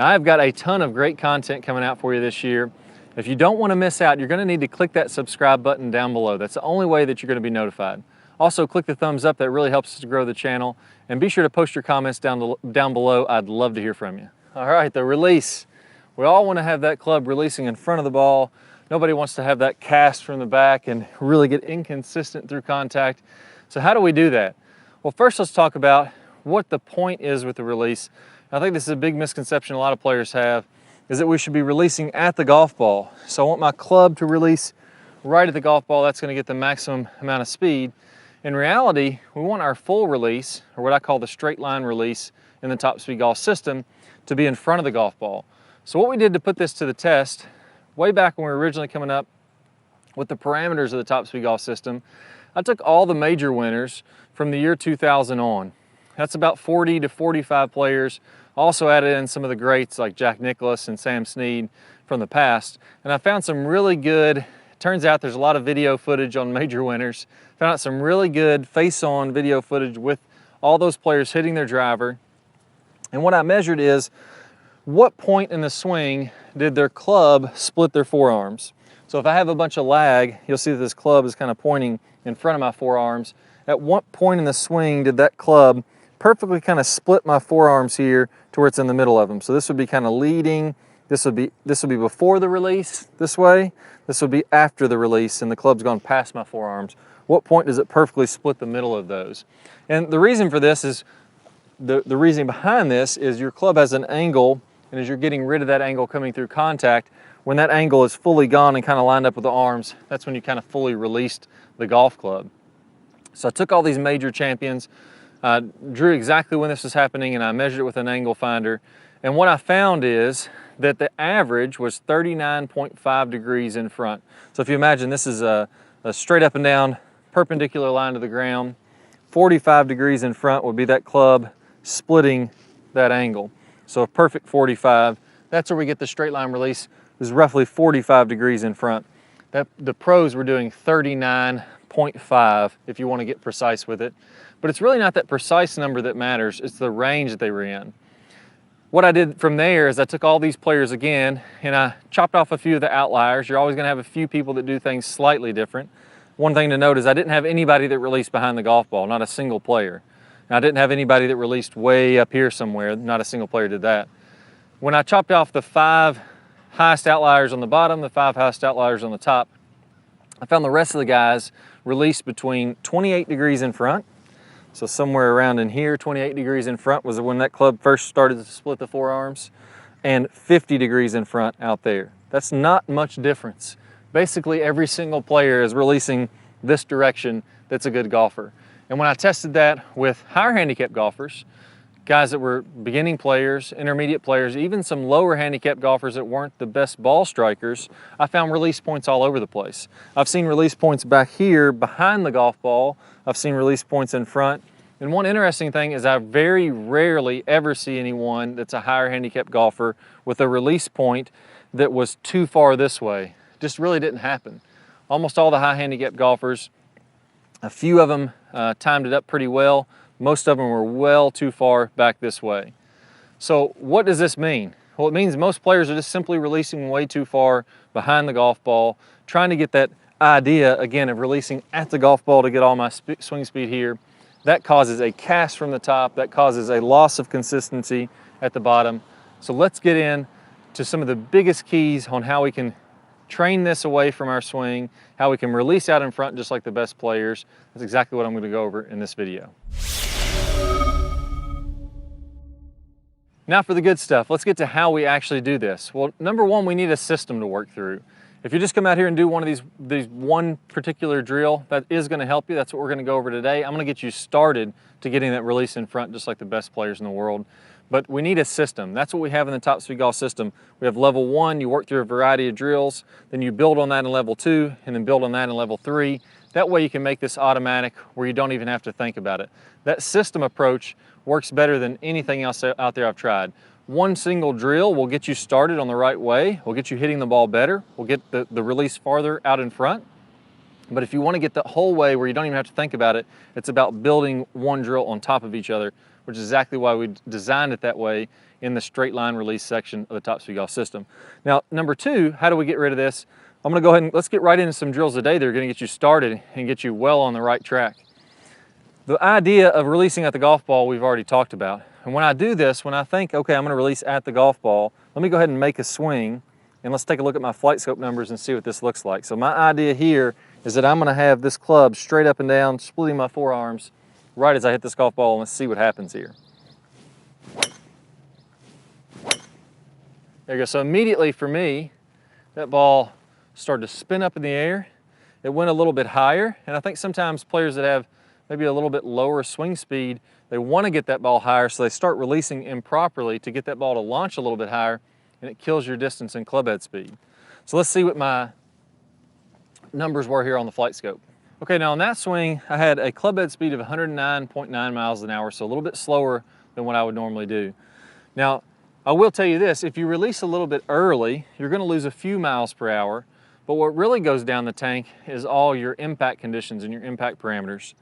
Now, I've got a ton of great content coming out for you this year. If you don't want to miss out, you're going to need to click that subscribe button down below. That's the only way that you're going to be notified. Also, click the thumbs up. That really helps us to grow the channel. And be sure to post your comments down below. I'd love to hear from you. All right, the release. We all want to have that club releasing in front of the ball. Nobody wants to have that cast from the back and really get inconsistent through contact. So how do we do that? Well, first let's talk about what the point is with the release. I think this is a big misconception a lot of players have, is that we should be releasing at the golf ball. So I want my club to release right at the golf ball. That's going to get the maximum amount of speed. In reality, we want our full release, or what I call the straight line release in the Top Speed Golf system, to be in front of the golf ball. So what we did to put this to the test, way back when we were originally coming up with the parameters of the Top Speed Golf system, I took all the major winners from the year 2000 on. That's about 40 to 45 players. Also added in some of the greats like Jack Nicklaus and Sam Snead from the past. And I found some really good, turns out there's a lot of video footage on major winners. Found out some really good face-on video footage with all those players hitting their driver. And what I measured is, what point in the swing did their club split their forearms? So if I have a bunch of lag, you'll see that this club is kind of pointing in front of my forearms. At what point in the swing did that club perfectly kind of split my forearms here to where it's in the middle of them? So this would be kind of leading, this would be before the release this way, this would be after the release and the club's gone past my forearms. What point does it perfectly split the middle of those? And the reason for this is, the reason behind this is your club has an angle, and as you're getting rid of that angle coming through contact, when that angle is fully gone and kind of lined up with the arms, that's when you kind of fully released the golf club. So I took all these major champions, drew exactly when this was happening, and I measured it with an angle finder. And what I found is that the average was 39.5 degrees in front. So if you imagine this is a straight up and down perpendicular line to the ground, 45 degrees in front would be that club splitting that angle. So a perfect 45, that's where we get the straight line release, is roughly 45 degrees in front. The pros were doing 39.5 if you want to get precise with it. But it's really not that precise number that matters, it's the range that they were in. What I did from there is I took all these players again and I chopped off a few of the outliers. You're always going to have a few people that do things slightly different. One thing to note is I didn't have anybody that released behind the golf ball, not a single player. And I didn't have anybody that released way up here somewhere, not a single player did that. When I chopped off the 5 highest outliers on the bottom, the 5 highest outliers on the top, I found the rest of the guys released between 28 degrees in front. So somewhere around in here, 28 degrees in front was when that club first started to split the forearms, and 50 degrees in front out there. That's not much difference. Basically every single player is releasing this direction that's a good golfer. And when I tested that with higher handicap golfers, guys that were beginning players, intermediate players, even some lower handicap golfers that weren't the best ball strikers, I found release points all over the place. I've seen release points back here behind the golf ball. I've seen release points in front. And one interesting thing is I very rarely ever see anyone that's a higher handicap golfer with a release point that was too far this way. Just really didn't happen. Almost all the high handicap golfers, a few of them timed it up pretty well. Most of them were well too far back this way. So what does this mean? Well, it means most players are just simply releasing way too far behind the golf ball, trying to get that idea, again, of releasing at the golf ball to get all my swing speed here. That causes a cast from the top, that causes a loss of consistency at the bottom. So let's get in to some of the biggest keys on how we can train this away from our swing, how we can release out in front just like the best players. That's exactly what I'm going to go over in this video. Now for the good stuff, let's get to how we actually do this. Well, number one, we need a system to work through. If you just come out here and do one of these one particular drill, that is going to help you. That's what we're going to go over today. I'm going to get you started to getting that release in front just like the best players in the world. But we need a system. That's what we have in the Top Speed Golf system. We have level 1, you work through a variety of drills, then you build on that in level 2, and then build on that in level 3. That way you can make this automatic where you don't even have to think about it. That system approach works better than anything else out there I've tried. One single drill will get you started on the right way, will get you hitting the ball better, will get the release farther out in front. But if you want to get the whole way where you don't even have to think about it, it's about building one drill on top of each other, which is exactly why we designed it that way in the straight line release section of the Top Speed Golf system. Now, number two, how do we get rid of this? I'm gonna go ahead and let's get right into some drills today that are gonna get you started and get you well on the right track. The idea of releasing at the golf ball we've already talked about. And when I do this, when I think, okay, I'm gonna release at the golf ball, let me go ahead and make a swing, and let's take a look at my flight scope numbers and see what this looks like. So my idea here is that I'm gonna have this club straight up and down, splitting my forearms right as I hit this golf ball, and let's see what happens here. There you go. So immediately for me, that ball started to spin up in the air. It went a little bit higher, and I think sometimes players that have maybe a little bit lower swing speed, they want to get that ball higher, so they start releasing improperly to get that ball to launch a little bit higher, and it kills your distance and club head speed. So let's see what my numbers were here on the flight scope. Okay, now on that swing, I had a club head speed of 109.9 miles an hour, so a little bit slower than what I would normally do. Now, I will tell you this, if you release a little bit early, you're gonna lose a few miles per hour, but what really goes down the tank is all your impact conditions and your impact parameters.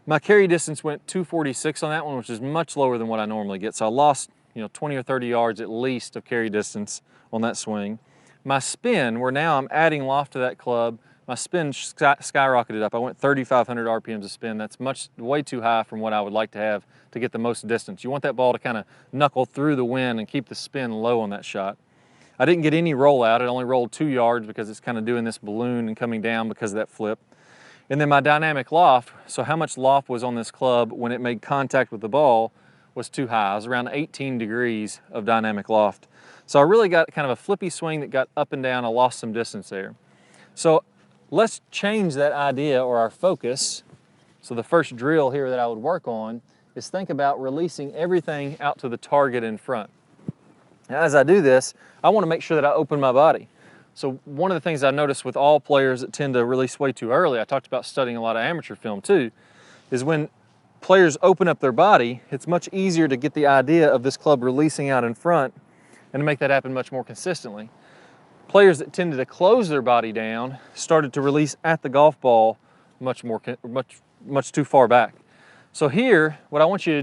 My carry distance went 246 on that one, which is much lower than what I normally get. So I lost 20 or 30 yards at least of carry distance on that swing. My spin, where now I'm adding loft to that club, my spin skyrocketed up. I went 3,500 RPMs of spin. That's way too high from what I would like to have to get the most distance. You want that ball to kind of knuckle through the wind and keep the spin low on that shot. I didn't get any rollout. It only rolled 2 yards because it's kind of doing this balloon and coming down because of that flip. And then my dynamic loft, so how much loft was on this club when it made contact with the ball, was too high. It was around 18 degrees of dynamic loft. So I really got kind of a flippy swing that got up and down. I lost some distance there. So let's change that idea or our focus. So the first drill here that I would work on is think about releasing everything out to the target in front. Now, as I do this, I want to make sure that I open my body. So one of the things I notice with all players that tend to release way too early, I talked about studying a lot of amateur film too, is when players open up their body, it's much easier to get the idea of this club releasing out in front and to make that happen much more consistently. Players that tended to close their body down started to release at the golf ball much too far back. So here, what I want you to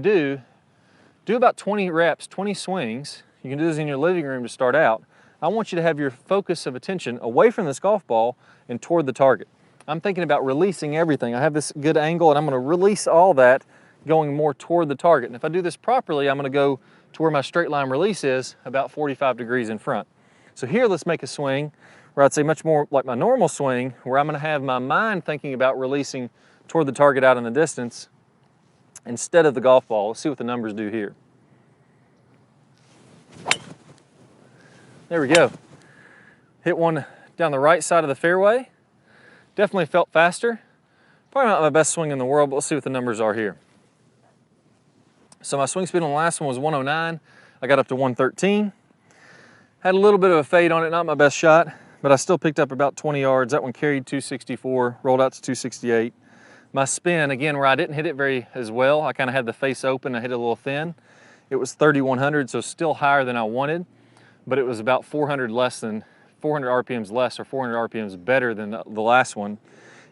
do about 20 reps, 20 swings. You can do this in your living room to start out. I want you to have your focus of attention away from this golf ball and toward the target. I'm thinking about releasing everything. I have this good angle and I'm gonna release all that going more toward the target. And if I do this properly, I'm gonna go to where my straight line release is, about 45 degrees in front. So here, let's make a swing where I'd say much more like my normal swing, where I'm gonna have my mind thinking about releasing toward the target out in the distance instead of the golf ball. Let's see what the numbers do here. There we go. Hit one down the right side of the fairway. Definitely felt faster. Probably not my best swing in the world, but let's see what the numbers are here. So my swing speed on the last one was 109. I got up to 113. Had a little bit of a fade on it, not my best shot, but I still picked up about 20 yards. That one carried 264, rolled out to 268. My spin, again, where I didn't hit it very as well, I kind of had the face open, I hit it a little thin. It was 3,100, so still higher than I wanted, but it was about 400 RPMs less, or 400 RPMs better than the last one.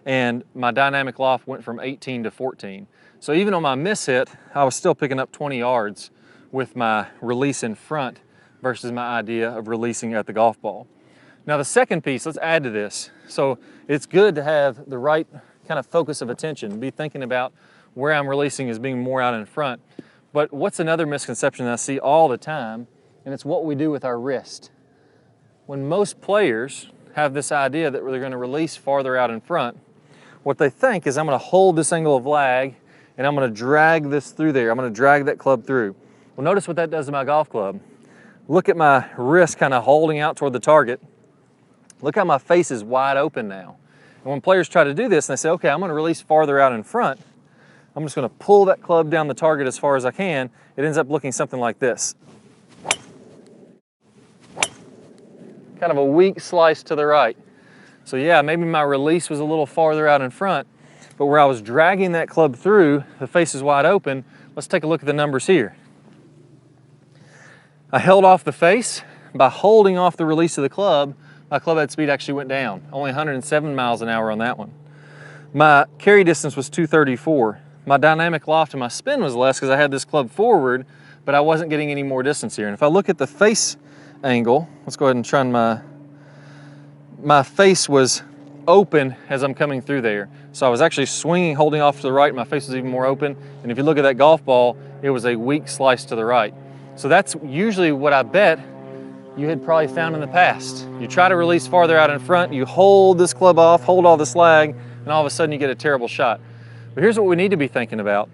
And my dynamic loft went from 18 to 14. So even on my miss hit, I was still picking up 20 yards with my release in front versus my idea of releasing at the golf ball. Now the second piece, let's add to this. So it's good to have the right kind of focus of attention, be thinking about where I'm releasing as being more out in front. But what's another misconception that I see all the time, and it's what we do with our wrist. When most players have this idea that they're going to release farther out in front, what they think is I'm going to hold this angle of lag and I'm going to drag this through there. I'm going to drag that club through. Well, notice what that does to my golf club. Look at my wrist kind of holding out toward the target. Look how my face is wide open now. And when players try to do this and they say, okay, I'm going to release farther out in front, I'm just going to pull that club down the target as far as I can, it ends up looking something like this. Kind of a weak slice to the right. So yeah, maybe my release was a little farther out in front, but where I was dragging that club through, the face is wide open. Let's take a look at the numbers here. I held off the face. By holding off the release of the club, my club head speed actually went down, only 107 miles an hour on that one. My carry distance was 234. My dynamic loft and my spin was less because I had this club forward, but I wasn't getting any more distance here. And if I look at the face angle, let's go ahead and try my face was open as I'm coming through there. So I was actually swinging, holding off to the right, my face was even more open. And if you look at that golf ball, it was a weak slice to the right. So that's usually what I bet you had probably found in the past. You try to release farther out in front, you hold this club off, hold all the slag, and all of a sudden you get a terrible shot. But here's what we need to be thinking about.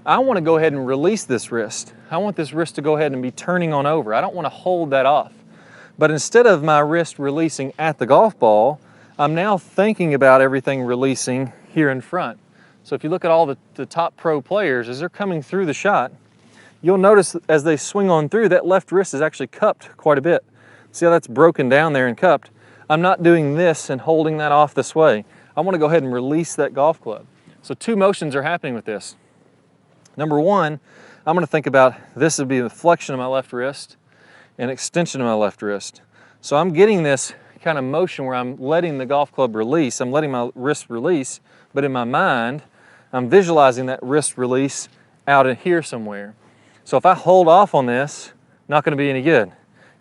I want to go ahead and release this wrist. I want this wrist to go ahead and be turning on over. I don't want to hold that off. But instead of my wrist releasing at the golf ball, I'm now thinking about everything releasing here in front. So if you look at all the top pro players, as they're coming through the shot, you'll notice as they swing on through, that left wrist is actually cupped quite a bit. See how that's broken down there and cupped? I'm not doing this and holding that off this way. I want to go ahead and release that golf club. So two motions are happening with this. Number one, I'm going to think about this would be the flexion of my left wrist and extension of my left wrist. So I'm getting this kind of motion where I'm letting the golf club release, I'm letting my wrist release, but in my mind, I'm visualizing that wrist release out in here somewhere. So if I hold off on this, not going to be any good.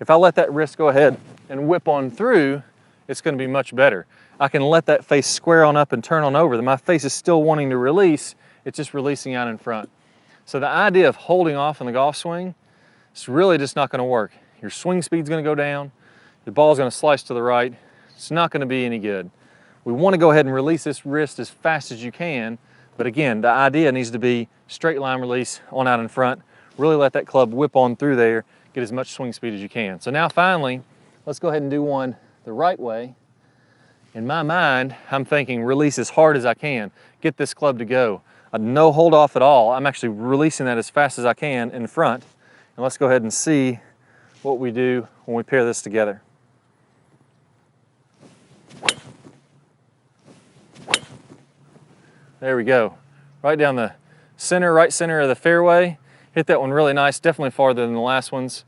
If I let that wrist go ahead and whip on through, it's going to be much better. I can let that face square on up and turn on over. My face is still wanting to release, it's just releasing out in front. So the idea of holding off on the golf swing, it's really just not going to work. Your swing speed's going to go down, the ball's going to slice to the right, it's not going to be any good. We want to go ahead and release this wrist as fast as you can, but again, the idea needs to be straight line release on out in front, really let that club whip on through there, get as much swing speed as you can. So now finally, let's go ahead and do one the right way. In my mind, I'm thinking release as hard as I can, get this club to go. No hold off at all. I'm actually releasing that as fast as I can in front. And let's go ahead and see what we do when we pair this together. There we go. Right down the center, right center of the fairway. Hit that one really nice, definitely farther than the last ones.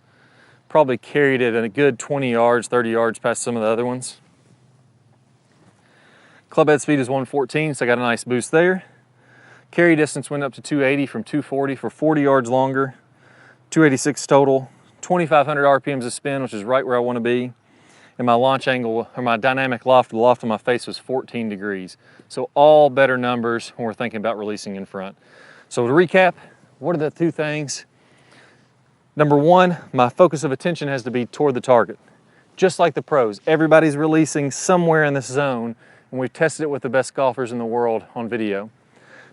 Probably carried it a good 20 yards, 30 yards past some of the other ones. Club head speed is 114, so I got a nice boost there. Carry distance went up to 280 from 240 for 40 yards longer. 286 total, 2,500 RPMs of spin, which is right where I want to be. And my launch angle, or my dynamic loft, the loft on my face was 14 degrees. So all better numbers when we're thinking about releasing in front. So to recap, what are the two things? Number one, my focus of attention has to be toward the target. Just like the pros, everybody's releasing somewhere in this zone, and we've tested it with the best golfers in the world on video.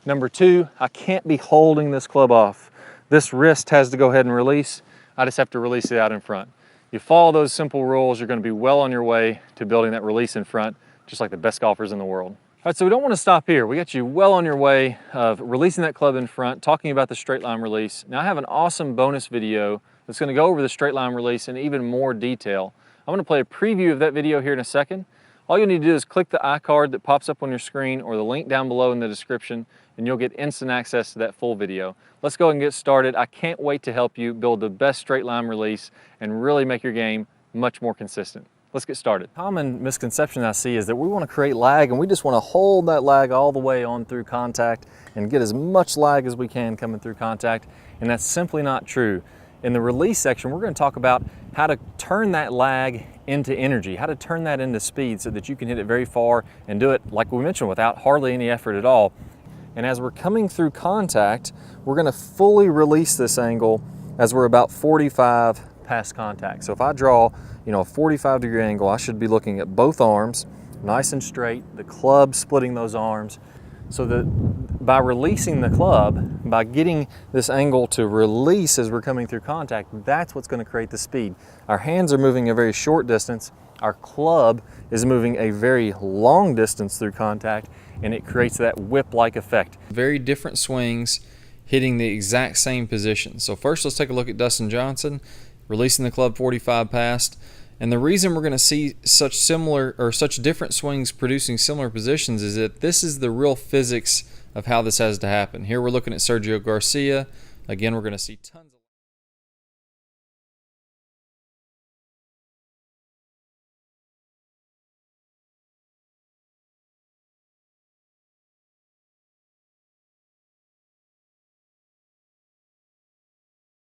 Number two, I can't be holding this club off. This wrist has to go ahead and release. I just have to release it out in front. You follow those simple rules, you're going to be well on your way to building that release in front, just like the best golfers in the world. All right, so we don't want to stop here. We got you well on your way of releasing that club in front, talking about the straight line release. Now I have an awesome bonus video that's going to go over the straight line release in even more detail. I'm going to play a preview of that video here in a second. All you need to do is click the iCard that pops up on your screen or the link down below in the description, and you'll get instant access to that full video. Let's go and get started. I can't wait to help you build the best straight line release and really make your game much more consistent. Let's get started. Common misconception I see is that we want to create lag and we just want to hold that lag all the way on through contact and get as much lag as we can coming through contact, and that's simply not true. In the release section, we're going to talk about how to turn that lag into energy, how to turn that into speed so that you can hit it very far and do it, like we mentioned, without hardly any effort at all. And as we're coming through contact, we're going to fully release this angle as we're about 45 past contact. So if I draw, a 45-degree angle, I should be looking at both arms, nice and straight, the club splitting those arms, so that by releasing the club, by getting this angle to release as we're coming through contact, that's what's going to create the speed. Our hands are moving a very short distance, our club is moving a very long distance through contact, and it creates that whip-like effect. Very different swings hitting the exact same position. So first let's take a look at Dustin Johnson releasing the club 45 past. And the reason we're going to see such different swings producing similar positions is that this is the real physics of how this has to happen. Here we're looking at Sergio Garcia. Again, we're going to see tons